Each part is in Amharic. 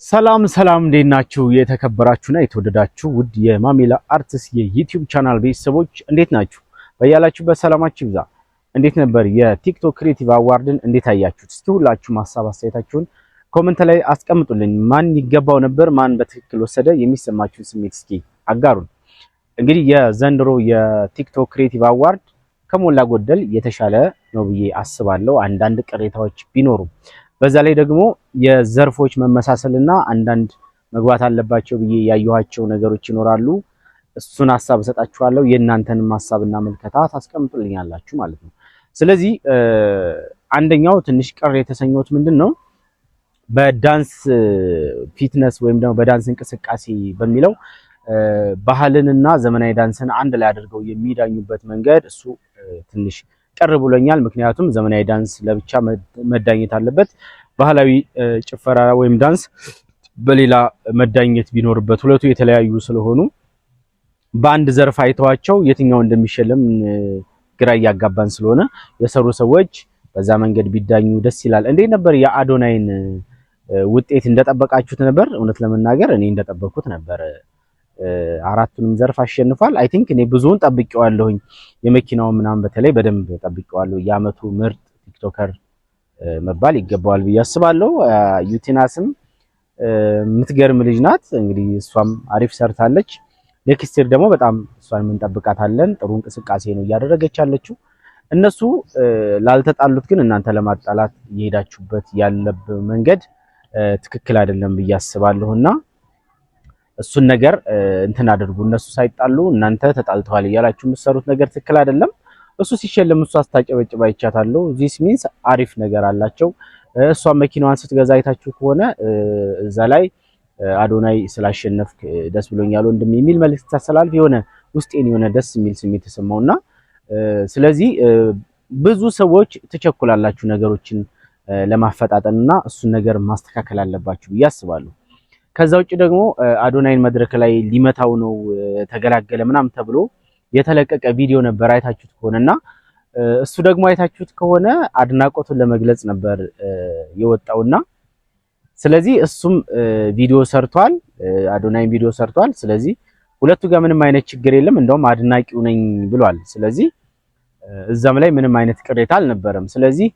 ሰላም እንዴት ናችሁ? የተከበራችሁና የተወደዳችሁ ውድ የማሜላ አርትስ የዩቲዩብ ቻናል ቤተሰቦች እንዴት ናችሁ? በያላችሁበት ሰላማችሁ ይብዛ። እንዴት ነበር የቲክቶክ ክሬቲቭ አዋርድን እንዴት አያችሁት? እስኪ ሁላችሁም ሀሳብ አስተያየታችሁን ኮሜንት ላይ አስቀምጡልኝ። ማን ይገባው ነበር? ማን በትክክል ወሰደ? የሚሰማችሁን ስሜት እስኪ አጋሩን። እንግዲህ የዘንድሮ የቲክቶክ ክሬቲቭ አዋርድ ከሞላ ጎደል የተሻለ ነው ብዬ አስባለሁ። አንዳንድ ቅሬታዎች ቢኖሩም በዛ ላይ ደግሞ የዘርፎች መመሳሰልና አንዳንድ መግባት አለባቸው ብዬ ያየኋቸው ነገሮች ይኖራሉ። እሱን ሐሳብ ሰጣችኋለሁ። የእናንተንም ሐሳብና መልከታ ታስቀምጡልኛላችሁ ማለት ነው። ስለዚህ አንደኛው ትንሽ ቅር የተሰኘሁት ምንድነው በዳንስ ፊትነስ ወይም ደግሞ በዳንስ እንቅስቃሴ በሚለው ባህልንና ዘመናዊ ዳንስን አንድ ላይ አድርገው የሚዳኙበት መንገድ እሱ ትንሽ ቅር ብሎኛል። ምክንያቱም ዘመናዊ ዳንስ ለብቻ መዳኘት አለበት፣ ባህላዊ ጭፈራ ወይም ዳንስ በሌላ መዳኘት ቢኖርበት፣ ሁለቱ የተለያዩ ስለሆኑ በአንድ ዘርፍ አይተዋቸው የትኛው እንደሚሸለም ግራ እያጋባን ስለሆነ የሰሩ ሰዎች በዛ መንገድ ቢዳኙ ደስ ይላል። እንዴት ነበር የአዶናይን ውጤት? እንደጠበቃችሁት ነበር? እውነት ለመናገር እኔ እንደጠበቅኩት ነበር። አራቱንም ዘርፍ አሸንፏል። አይ ቲንክ እኔ ብዙውን ጠብቄዋለሁኝ። የመኪናው ምናምን በተለይ በደንብ ጠብቄዋለሁ። የአመቱ ምርጥ ቲክቶከር መባል ይገባዋል ብዬ አስባለሁ። ዩቲናስም የምትገርም ልጅ ናት። እንግዲህ እሷም አሪፍ ሰርታለች። ኔክስት ደግሞ በጣም እሷን እንጠብቃታለን። ጥሩ እንቅስቃሴ ነው እያደረገች ያለችው። እነሱ ላልተጣሉት ግን እናንተ ለማጣላት እየሄዳችሁበት ያለብ መንገድ ትክክል አይደለም ብዬ አስባለሁና እሱን ነገር እንትን አድርጉ። እነሱ ሳይጣሉ እናንተ ተጣልተዋል እያላችሁ የምትሰሩት ነገር ትክክል አይደለም። እሱ ሲሸለም እሱ አስታጨበጭባ ይቻታለሁ። ዚስ ሚንስ አሪፍ ነገር አላቸው። እሷ መኪናዋን ስትገዛ አይታችሁ ከሆነ እዛ ላይ አዶናይ ስላሸነፍክ ደስ ብሎኛል ወንድም የሚል መልእክት ታስተላልፍ የሆነ ውስጤን የሆነ ደስ የሚል ስሜት ተሰማውና ስለዚህ ብዙ ሰዎች ትቸኩላላችሁ ነገሮችን ለማፈጣጠንና እሱን ነገር ማስተካከል አለባችሁ ብዬ አስባለሁ። ከዛ ውጭ ደግሞ አዶናይን መድረክ ላይ ሊመታው ነው ተገላገለ ምናምን ተብሎ የተለቀቀ ቪዲዮ ነበር አይታችሁት ከሆነና እሱ ደግሞ አይታችሁት ከሆነ አድናቆቱን ለመግለጽ ነበር የወጣውና ስለዚህ እሱም ቪዲዮ ሰርቷል፣ አዶናይን ቪዲዮ ሰርቷል። ስለዚህ ሁለቱ ጋር ምንም አይነት ችግር የለም፣ እንደውም አድናቂው ነኝ ብሏል። ስለዚህ እዛም ላይ ምንም አይነት ቅሬታ አልነበረም። ስለዚህ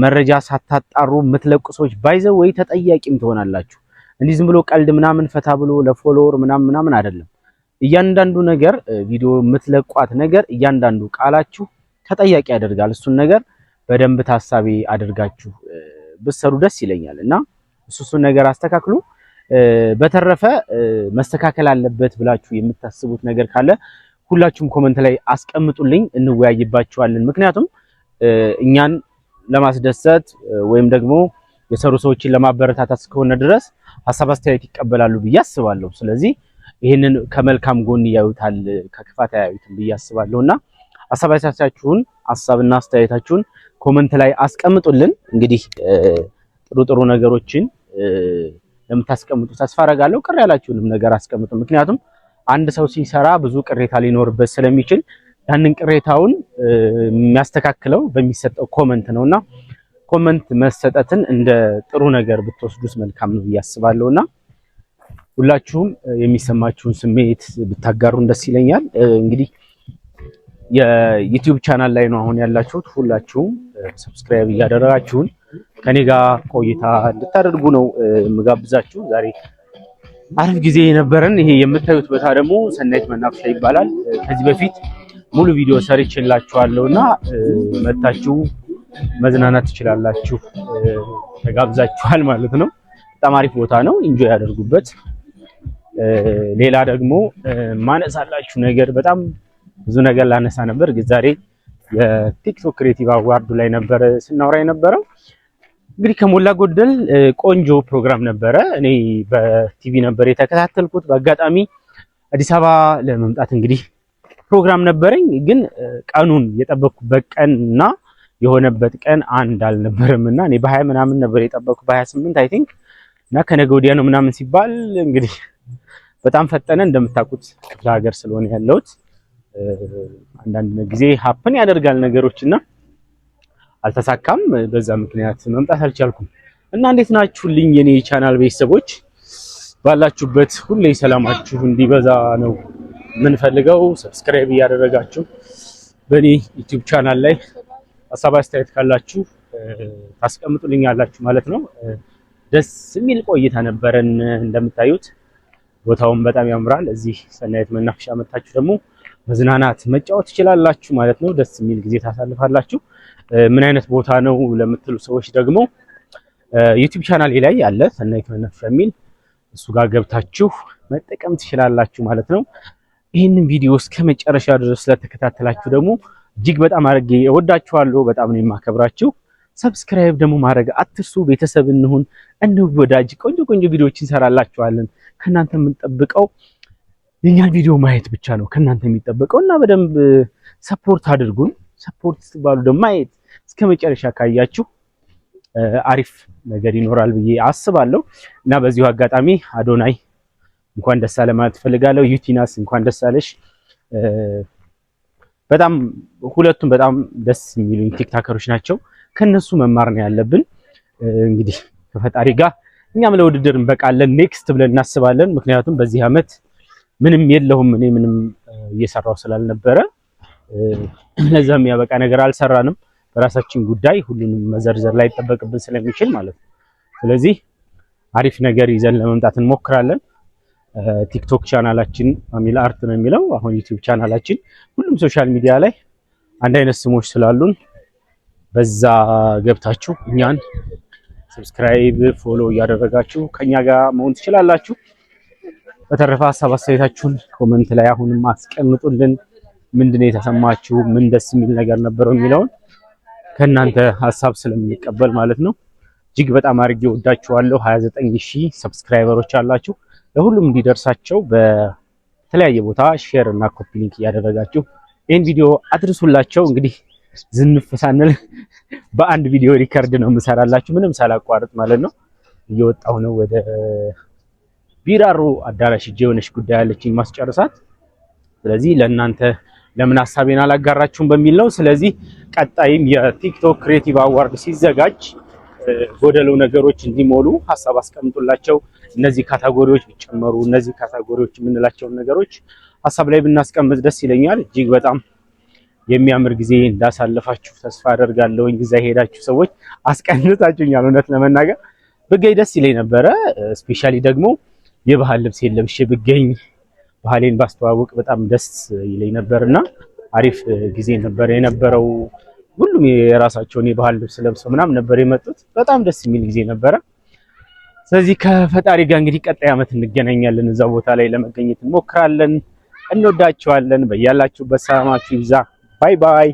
መረጃ ሳታጣሩ የምትለቁ ሰዎች ባይዘው ወይ ተጠያቂም ትሆናላችሁ። እንዲህ ዝም ብሎ ቀልድ ምናምን ፈታ ብሎ ለፎሎወር ምናምን አይደለም። እያንዳንዱ ነገር ቪዲዮ የምትለቋት ነገር እያንዳንዱ ቃላችሁ ተጠያቂ ያደርጋል። እሱን ነገር በደንብ ታሳቢ አድርጋችሁ ብትሰሩ ደስ ይለኛል እና እሱን ነገር አስተካክሉ። በተረፈ መስተካከል አለበት ብላችሁ የምታስቡት ነገር ካለ ሁላችሁም ኮሜንት ላይ አስቀምጡልኝ፣ እንወያይባችኋለን። ምክንያቱም እኛን ለማስደሰት ወይም ደግሞ የሰሩ ሰዎችን ለማበረታታት እስከሆነ ድረስ ሐሳብ አስተያየት ይቀበላሉ ብዬ አስባለሁ። ስለዚህ ይሄንን ከመልካም ጎን ያዩታል፣ ከክፋት አያዩትም ብዬ አስባለሁና ሐሳብና አስተያየታችሁን ኮሜንት ላይ አስቀምጡልን። እንግዲህ ጥሩ ነገሮችን ለምታስቀምጡ ተስፋ አደርጋለሁ። ቅር ያላችሁንም ነገር አስቀምጡ። ምክንያቱም አንድ ሰው ሲሰራ ብዙ ቅሬታ ሊኖርበት ስለሚችል ያንን ቅሬታውን የሚያስተካክለው በሚሰጠው ኮሜንት ነውና ኮሜንት መሰጠትን እንደ ጥሩ ነገር ብትወስዱት መልካም ነው ብዬ አስባለሁና ሁላችሁም የሚሰማችሁን ስሜት ብታጋሩን ደስ ይለኛል። እንግዲህ የዩቲዩብ ቻናል ላይ ነው አሁን ያላችሁት። ሁላችሁም ሰብስክራይብ እያደረጋችሁን ከኔ ጋር ቆይታ እንድታደርጉ ነው የምጋብዛችሁ። ዛሬ አሪፍ ጊዜ የነበረን ይሄ የምታዩት ቦታ ደግሞ ሰናይት መናፈሻ ይባላል። ከዚህ በፊት ሙሉ ቪዲዮ ሰርቼላችኋለሁና መጣችሁ መዝናናት ትችላላችሁ። ተጋብዛችኋል ማለት ነው። በጣም አሪፍ ቦታ ነው። ኢንጆይ ያደርጉበት። ሌላ ደግሞ ማነሳላችሁ ነገር በጣም ብዙ ነገር ላነሳ ነበር፣ ግን ዛሬ የቲክቶክ ክሬቲቭ አዋርዱ ላይ ነበር ስናወራ የነበረው። እንግዲህ ከሞላ ጎደል ቆንጆ ፕሮግራም ነበረ። እኔ በቲቪ ነበር የተከታተልኩት። በአጋጣሚ አዲስ አበባ ለመምጣት እንግዲህ ፕሮግራም ነበረኝ፣ ግን ቀኑን የጠበቅኩበት ቀንና የሆነበት ቀን አንድ አልነበረምና እኔ በ20 ምናምን ነበር የጠበቅኩት፣ በ28 አይ ቲንክ እና ከነገ ወዲያ ነው ምናምን ሲባል እንግዲህ በጣም ፈጠነ። እንደምታውቁት ክፍለ ሀገር ስለሆነ ያለሁት አንዳንድ ጊዜ ሀፕን ያደርጋል ነገሮችና አልተሳካም። በዛ ምክንያት መምጣት አልቻልኩም እና እንዴት ናችሁልኝ የኔ ቻናል ቤተሰቦች? ባላችሁበት ሁሌ ሰላማችሁ እንዲበዛ ነው የምንፈልገው። ሰብስክራይብ እያደረጋችሁ በኔ ዩቲዩብ ቻናል ላይ ሀሳብ አስተያየት ካላችሁ ታስቀምጡልኛላችሁ ማለት ነው። ደስ የሚል ቆይታ ነበረን። እንደምታዩት ቦታውን በጣም ያምራል። እዚህ ሰናይት መናፈሻ መጣችሁ ደግሞ መዝናናት መጫወት ትችላላችሁ ማለት ነው። ደስ የሚል ጊዜ ታሳልፋላችሁ። ምን አይነት ቦታ ነው ለምትሉ ሰዎች ደግሞ ዩቲዩብ ቻናሌ ላይ ያለ ሰናይት መናፈሻ የሚል እሱ ጋር ገብታችሁ መጠቀም ትችላላችሁ ማለት ነው። ይህንን ቪዲዮ እስከ መጨረሻ ድረስ ስለተከታተላችሁ ደግሞ እጅግ በጣም አድርጌ እወዳችኋለሁ። በጣም ነው የማከብራችሁ። ሰብስክራይብ ደግሞ ማድረግ አትርሱ። ቤተሰብ እንሁን፣ እንወዳጅ። ቆንጆ ቆንጆ ቪዲዮዎች እንሰራላችኋለን። ከናንተ የምንጠብቀው የኛን ቪዲዮ ማየት ብቻ ነው ከናንተ የሚጠበቀው እና በደንብ ሰፖርት አድርጉን። ሰፖርት ስትባሉ ደግሞ ማየት እስከ መጨረሻ ካያችሁ አሪፍ ነገር ይኖራል ብዬ አስባለሁ እና በዚሁ አጋጣሚ አዶናይ እንኳን ደስ አለ ማለት ፈልጋለሁ። ዩቲናስ እንኳን ደስ አለሽ። በጣም ሁለቱም በጣም ደስ የሚሉኝ ቲክታከሮች ናቸው። ከነሱ መማር ነው ያለብን። እንግዲህ ከፈጣሪ ጋር እኛም ለውድድር እንበቃለን ኔክስት ብለን እናስባለን። ምክንያቱም በዚህ አመት ምንም የለውም እኔ ምንም እየሰራው ስላልነበረ ለዛም ያበቃ ነገር አልሰራንም። በራሳችን ጉዳይ ሁሉንም መዘርዘር ላይ ተጠበቅብን ስለሚችል ማለት ነው። ስለዚህ አሪፍ ነገር ይዘን ለመምጣት እንሞክራለን። ቲክቶክ ቻናላችን ማሚላ አርት ነው የሚለው። አሁን ዩቲዩብ ቻናላችን ሁሉም ሶሻል ሚዲያ ላይ አንድ አይነት ስሞች ስላሉን በዛ ገብታችሁ እኛን ሰብስክራይብ ፎሎ እያደረጋችሁ ከኛ ጋር መሆን ትችላላችሁ። በተረፈ ሀሳብ አስተያየታችሁን ኮሜንት ላይ አሁንም አስቀምጡልን። ምንድነው የተሰማችሁ? ምን ደስ የሚል ነገር ነበረው የሚለውን ከእናንተ ሀሳብ ስለምንቀበል ማለት ነው። እጅግ በጣም አድርጌ ወዳችኋለሁ። 29000 ሰብስክራይበሮች አላችሁ። ለሁሉም እንዲደርሳቸው በተለያየ ቦታ ሼር እና ኮፒ ሊንክ እያደረጋችሁ ይህን ቪዲዮ አድርሱላቸው። እንግዲህ ዝንፍ ሳንል በአንድ ቪዲዮ ሪከርድ ነው የምሰራላችሁ ምንም ሳላቋርጥ ማለት ነው። እየወጣሁ ነው ወደ ቢራሮ አዳራሽ እጄ የሆነች ጉዳይ አለችኝ ማስጨርሳት። ስለዚህ ለእናንተ ለምን ሐሳቤን አላጋራችሁም በሚል ነው። ስለዚህ ቀጣይም የቲክቶክ ክሬቲቭ አዋርድ ሲዘጋጅ ጎደሎ ነገሮች እንዲሞሉ ሐሳብ አስቀምጡላቸው። እነዚህ ካታጎሪዎች ቢጨመሩ እነዚህ ካታጎሪዎች የምንላቸው ነገሮች ሐሳብ ላይ ብናስቀምጥ ደስ ይለኛል። እጅግ በጣም የሚያምር ጊዜ እንዳሳለፋችሁ ተስፋ አደርጋለሁ። እዛ ሄዳችሁ ሰዎች አስቀንጣችሁኛል። እውነት ለመናገር ብገኝ ደስ ይለኝ ነበረ። ስፔሻሊ ደግሞ የባህል ልብስ ለብሼ ብገኝ ባህሌን ባስተዋውቅ በጣም ደስ ይለኝ ነበርና አሪፍ ጊዜ ነበር የነበረው። ሁሉም የራሳቸውን የባህል ልብስ ለብሰው ምናምን ነበር የመጡት። በጣም ደስ የሚል ጊዜ ነበረ። ስለዚህ ከፈጣሪ ጋር እንግዲህ ቀጣይ አመት እንገናኛለን። እዛ ቦታ ላይ ለመገኘት እንሞክራለን። እንወዳችኋለን። በያላችሁበት ሰላማችሁ ይብዛ። ባይ ባይ።